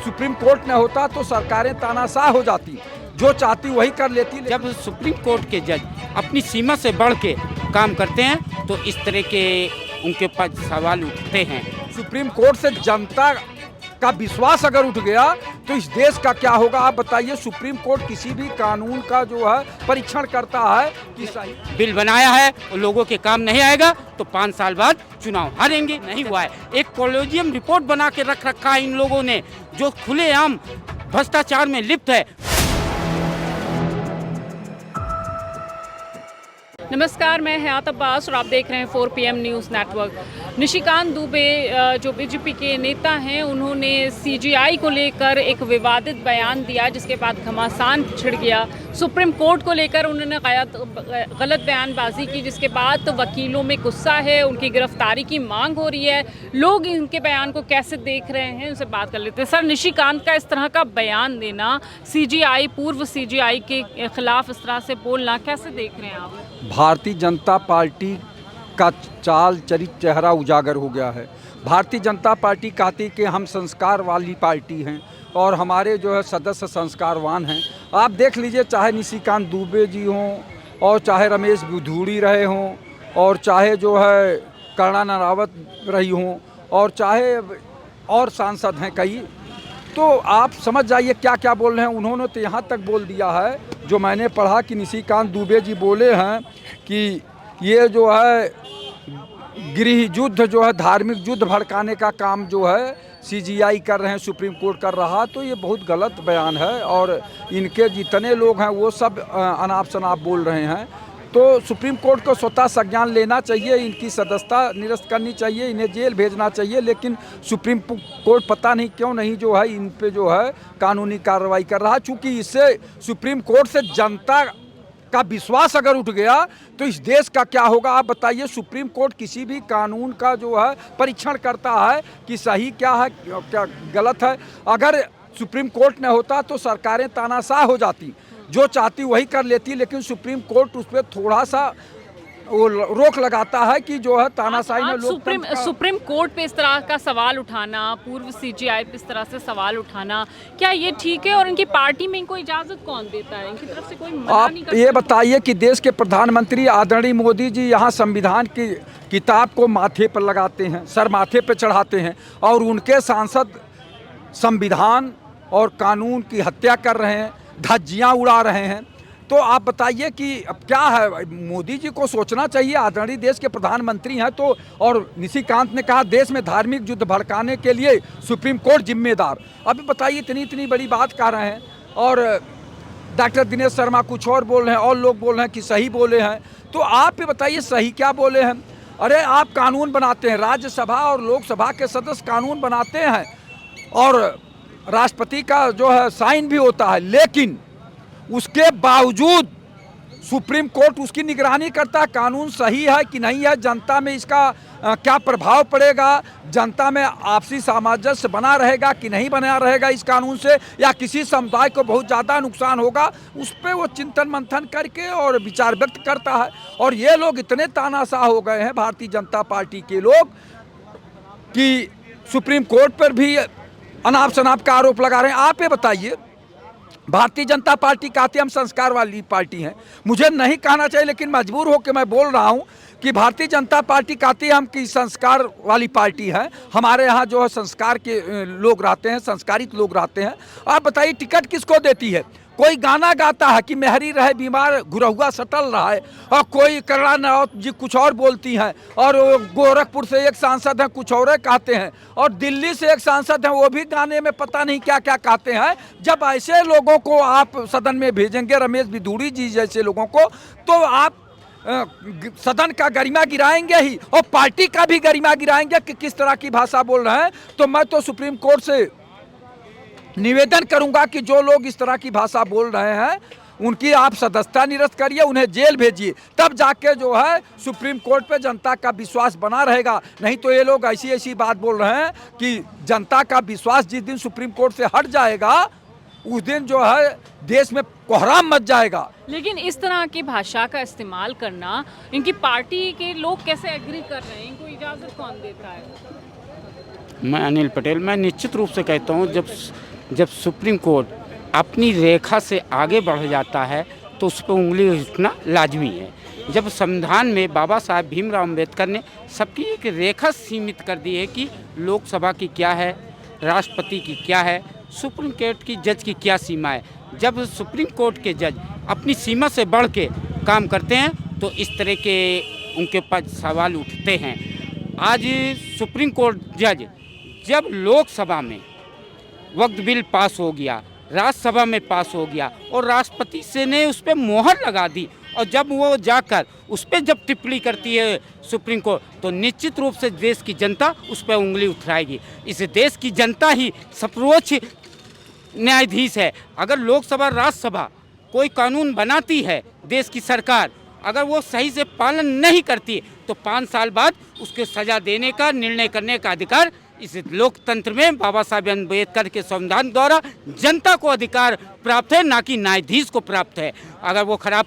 Supreme court न होता तो सरकारें तानाशाह हो जाती, जो चाहती वही कर लेती। जब सुप्रीम कोर्ट के जज अपनी सीमा से बढ़ के काम करते हैं तो इस तरह के उनके पास सवाल उठते हैं। सुप्रीम कोर्ट से जनता का विश्वास अगर उठ गया तो इस देश का क्या होगा आप बताइए। सुप्रीम कोर्ट किसी भी कानून का जो है परीक्षण करता है कि सही बिल बनाया है और लोगों के काम नहीं आएगा तो 5 साल बाद चुनाव हारेंगे। नहीं हुआ है। एक कॉलेजियम रिपोर्ट बना के रख रखा है इन लोगों ने, जो खुलेआम भ्रष्टाचार में लिप्त है। नमस्कार, मैं हयात अब्बास और आप देख रहे हैं 4 PM news network. Nishikant Dubey जो बीजेपी के नेता हैं, उन्होंने CGI को लेकर एक विवादित बयान दिया, जिसके बाद घमासान छिड़ गया। सुप्रीम कोर्ट को लेकर उन्होंने गलत बयानबाजी की, जिसके बाद वकीलों में गुस्सा है, उनकी गिरफ्तारी की मांग हो रही है। लोग इनके बयान को कैसे देख रहे हैं, उनसे बात कर लेते हैं। सर, निशिकांत का इस तरह का बयान देना, CGI पूर्व CGI के खिलाफ इस तरह से बोलना, कैसे देख रहे हैं आप? भारतीय जनता पार्टी का चाल चरित्र चेहरा उजागर हो गया है। भारतीय जनता पार्टी कहती कि हम संस्कार वाली पार्टी हैं और हमारे जो है सदस्य संस्कारवान हैं। आप देख लीजिए, चाहे निशिकांत दुबे जी हों और चाहे रमेश बिधूड़ी रहे हों और चाहे जो है कर्णा नारावत रही हों और चाहे और सांसद हैं कई, तो आप समझ जाइए क्या क्या बोल रहे हैं। उन्होंने तो यहाँ तक बोल दिया है, जो मैंने पढ़ा कि निशिकांत दुबे जी बोले हैं कि ये जो है गृह युद्ध जो है, धार्मिक युद्ध भड़काने का काम जो है CGI कर रहे हैं, सुप्रीम कोर्ट कर रहा। तो ये बहुत गलत बयान है और इनके जितने लोग हैं वो सब अनाप शनाप बोल रहे हैं। तो सुप्रीम कोर्ट को स्वतः संज्ञान लेना चाहिए, इनकी सदस्यता निरस्त करनी चाहिए, इन्हें जेल भेजना चाहिए। लेकिन सुप्रीम कोर्ट पता नहीं क्यों नहीं जो है इन पे जो है कानूनी कार्रवाई कर रहा है। चूँकि इससे सुप्रीम कोर्ट से जनता का विश्वास अगर उठ गया तो इस देश का क्या होगा आप बताइए। सुप्रीम कोर्ट किसी भी कानून का जो है परीक्षण करता है कि सही क्या है क्या गलत है। अगर सुप्रीम कोर्ट न होता तो सरकारें तानाशाह हो जाती, जो चाहती वही कर लेती। लेकिन सुप्रीम कोर्ट उस पर थोड़ा सा वो रोक लगाता है कि जो है तानाशाही में लोग सुप्रीम कोर्ट पे इस तरह का सवाल उठाना, पूर्व CGI पे इस तरह से सवाल उठाना, क्या ये ठीक है? और इनकी पार्टी में इनको इजाज़त कौन देता है? इनकी तरफ से कोई मना नहीं करता? आप ये बताइए कि देश के प्रधानमंत्री आदरणीय मोदी जी यहाँ संविधान की किताब को माथे पर लगाते हैं, सर माथे पर चढ़ाते हैं, और उनके सांसद संविधान और कानून की हत्या कर रहे हैं, धज्जियाँ उड़ा रहे हैं। तो आप बताइए कि अब क्या है। मोदी जी को सोचना चाहिए, आदरणीय देश के प्रधानमंत्री हैं तो। और निशिकांत ने कहा देश में धार्मिक युद्ध भड़काने के लिए सुप्रीम कोर्ट जिम्मेदार। अभी बताइए इतनी बड़ी बात कह रहे हैं और डॉक्टर दिनेश शर्मा कुछ और बोल रहे हैं और लोग बोल रहे हैं कि सही बोले हैं। तो आप ये बताइए सही क्या बोले हैं। अरे आप कानून बनाते हैं, राज्यसभा और लोकसभा के सदस्य कानून बनाते हैं और राष्ट्रपति का जो है साइन भी होता है, लेकिन उसके बावजूद सुप्रीम कोर्ट उसकी निगरानी करता है कानून सही है कि नहीं है, जनता में इसका क्या प्रभाव पड़ेगा, जनता में आपसी सामंजस्य बना रहेगा कि नहीं बना रहेगा इस कानून से, या किसी समुदाय को बहुत ज़्यादा नुकसान होगा, उस पर वो चिंतन मंथन करके और विचार व्यक्त करता है। और ये लोग इतने तानाशाह हो गए हैं भारतीय जनता पार्टी के लोग कि सुप्रीम कोर्ट पर भी अनाप शनाप का आरोप लगा रहे हैं। आप ये बताइए, भारतीय जनता पार्टी कहती है हम संस्कार वाली पार्टी हैं। मुझे नहीं कहना चाहिए लेकिन मजबूर होकर मैं बोल रहा हूं कि भारतीय जनता पार्टी कहती है हम कि संस्कार वाली पार्टी है, हमारे यहाँ जो है संस्कार के लोग रहते हैं, संस्कारित लोग रहते हैं। आप बताइए टिकट किसको देती है? कोई गाना गाता है कि मेहरी रहे बीमार गुरहुआ सटल रहा है, और कोई कर्णा नारावत जी कुछ और बोलती हैं, और गोरखपुर से एक सांसद हैं कुछ और कहते हैं, और दिल्ली से एक सांसद हैं वो भी गाने में पता नहीं क्या क्या कहते हैं। जब ऐसे लोगों को आप सदन में भेजेंगे, रमेश बिधूड़ी जी जैसे लोगों को, तो आप सदन का गरिमा गिराएंगे ही और पार्टी का भी गरिमा गिराएंगे कि किस तरह की भाषा बोल रहे हैं। तो मैं तो सुप्रीम कोर्ट से निवेदन करूंगा कि जो लोग इस तरह की भाषा बोल रहे हैं उनकी आप सदस्यता निरस्त करिए, उन्हें जेल भेजिए, तब जाके जो है सुप्रीम कोर्ट पे जनता का विश्वास बना रहेगा। नहीं तो ये लोग ऐसी बात बोल रहे हैं कि जनता का विश्वास जिस दिन सुप्रीम कोर्ट से हट जाएगा उस दिन जो है देश में कोहराम मच जाएगा। लेकिन इस तरह की भाषा का इस्तेमाल करना इनकी पार्टी के लोग कैसे एग्री कर रहे हैं? इनको इजाज़त कौन देता है? मैं अनिल पटेल, मैं निश्चित रूप से कहता हूँ जब जब सुप्रीम कोर्ट अपनी रेखा से आगे बढ़ जाता है तो उस पर उंगली उठना लाजमी है। जब संविधान में बाबा साहब भीमराव अम्बेडकर ने सबकी एक रेखा सीमित कर दी है कि लोकसभा की क्या है, राष्ट्रपति की क्या है, सुप्रीम कोर्ट की जज की क्या सीमा है, जब सुप्रीम कोर्ट के जज अपनी सीमा से बढ़ के काम करते हैं तो इस तरह के उनके पास सवाल उठते हैं। आज सुप्रीम कोर्ट जज जब लोकसभा में वक्त बिल पास हो गया, राज्यसभा में पास हो गया और राष्ट्रपति से ने उस पर मोहर लगा दी, और जब वो जाकर उस पर जब टिप्पणी करती है सुप्रीम कोर्ट, तो निश्चित रूप से देश की जनता उस पर उंगली उठाएगी। इस देश की जनता ही सर्वोच्च न्यायाधीश है। अगर लोकसभा राज्यसभा कोई कानून बनाती है, देश की सरकार अगर वो सही से पालन नहीं करती तो 5 साल बाद उसके सज़ा देने का, निर्णय करने का अधिकार इस लोकतंत्र में बाबा साहब अम्बेडकर के संविधान द्वारा जनता को अधिकार प्राप्त है, ना कि न्यायाधीश को प्राप्त है। अगर वो खराब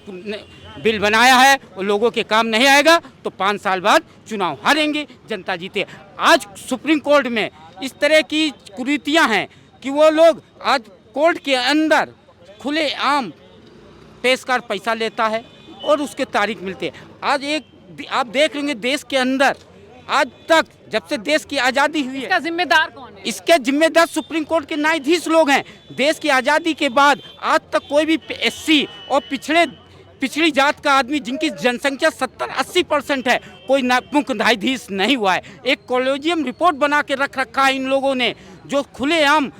बिल बनाया है वो लोगों के काम नहीं आएगा तो 5 साल बाद चुनाव हारेंगे, जनता जीते। आज सुप्रीम कोर्ट में इस तरह की कुरीतियां हैं कि वो लोग आज कोर्ट के अंदर खुलेआम पेशकार पैसा लेता है और उसके तारीख मिलते हैं। आज एक आप देख लेंगे देश के अंदर आज तक जब से देश की आज़ादी हुई है, इसका जिम्मेदार कौन है? इसके जिम्मेदार सुप्रीम कोर्ट के न्यायाधीश लोग हैं। देश की आज़ादी के बाद आज तक कोई भी एससी और पिछड़ी जात का आदमी जिनकी जनसंख्या 70-80% है, कोई मुख्य न्यायाधीश नहीं हुआ है। एक कॉलेजियम रिपोर्ट बना के रख रखा है इन लोगों ने जो खुलेआम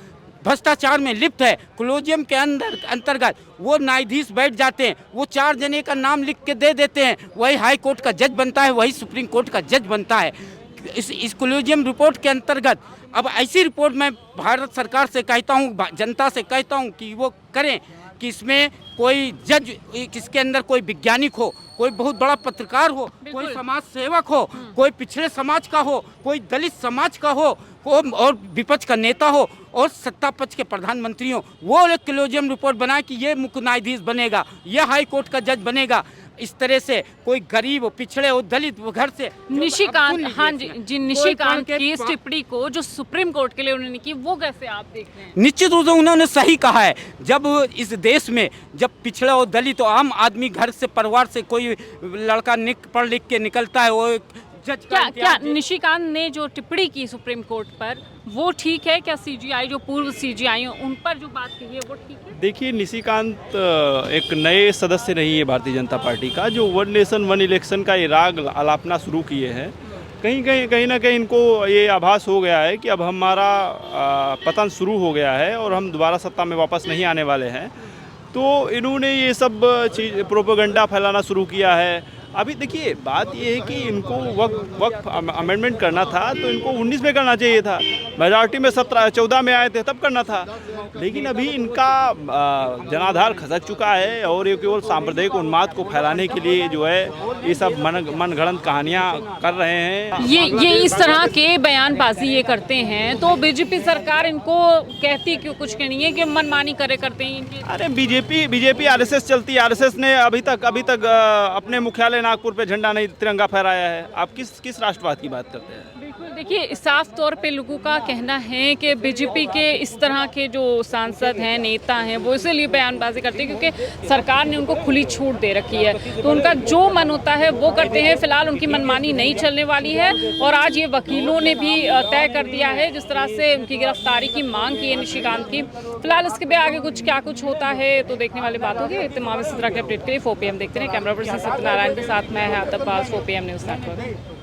भ्रष्टाचार में लिप्त है। कॉलेजियम के अंतर्गत वो न्यायाधीश बैठ जाते हैं, वो 4 जने का नाम लिख के दे देते हैं, वही हाई कोर्ट का जज बनता है, वही सुप्रीम कोर्ट का जज बनता है। इस कॉलेजियम रिपोर्ट के अंतर्गत अब ऐसी रिपोर्ट मैं भारत सरकार से कहता हूँ, जनता से कहता हूँ कि वो करें कि इसमें कोई जज, किसके अंदर कोई वैज्ञानिक हो, कोई बहुत बड़ा पत्रकार हो, कोई समाज सेवक हो, कोई पिछड़े समाज का हो, कोई दलित समाज का हो, और विपक्ष का नेता हो और सत्ता पक्ष के प्रधानमंत्री हो, वो एक कॉलेजियम रिपोर्ट बनाए कि ये मुख्य न्यायाधीश बनेगा, ये हाई कोर्ट का जज बनेगा। इस तरह से कोई गरीब पिछड़े और दलित घर से निशिकांत, हाँ जी निशिकांत की इस टिप्पणी को जो सुप्रीम कोर्ट के लिए उन्होंने की, वो कैसे आप देख रहे हैं? निश्चित रूप से उन्होंने सही कहा है। जब इस देश में जब पिछड़ा और दलित और आम आदमी घर से, परिवार से कोई लड़का पढ़ लिख के निकलता है, वो जज क्या निशिकांत ने जो टिप्पणी की सुप्रीम कोर्ट पर वो ठीक है? क्या सीजीआई जो पूर्व सीजीआई उन पर जो बात कही है वो ठीक है? देखिए, निशिकांत एक नए सदस्य नहीं है भारतीय जनता पार्टी का, जो 1 नेशन 1 इलेक्शन का ये राग आलापना शुरू किए हैं। कहीं ना कहीं इनको ये आभास हो गया है कि अब हमारा पतन शुरू हो गया है और हम दोबारा सत्ता में वापस नहीं आने वाले हैं। तो इन्होंने ये सब चीज़ प्रोपेगेंडा फैलाना शुरू किया है। अभी देखिए, बात ये है कि इनको वक्त अमेंडमेंट करना था तो इनको 19 में करना चाहिए था, मेजॉरिटी में 14 में आए थे तब करना था। लेकिन अभी इनका जनाधार खसक चुका है और ये केवल सांप्रदायिक उन्माद को फैलाने के लिए जो है ये सब मनगढ़ंत कहानियाँ कर रहे हैं। ये इस तरह के बयानबाजी ये करते हैं तो बीजेपी सरकार इनको कहती क्यों कुछ के नहीं है कि मनमानी करते हैं? अरे बीजेपी आरएसएस चलती है। आरएसएस ने अभी तक अपने मुख्यालय नागपुर पे झंडा नहीं, तिरंगा फहराया है। आप किस राष्ट्रवाद की बात करते हैं? बिल्कुल, देखिए साफ तौर पे लोगों का कहना है कि बीजेपी के इस तरह के जो सांसद हैं, नेता हैं, वो इसीलिए बयानबाजी करते हैं क्योंकि सरकार ने उनको खुली छूट दे रखी है, तो उनका जो मन होता है वो करते हैं। फिलहाल उनकी मनमानी नहीं चलने वाली है और आज ये वकीलों ने भी तय कर दिया है जिस तरह से उनकी गिरफ्तारी की मांग की है निशिकांत की। फिलहाल इसके भी आगे कुछ होता है तो देखने वाली बात होगी। तमाम इस तरह के अपडेट के लिए 4 PM देखते रहे। कैमरा पर्सन सत्यनारायण के साथ मैं है अब्बास, 4 PM न्यूज़ नेटवर्क।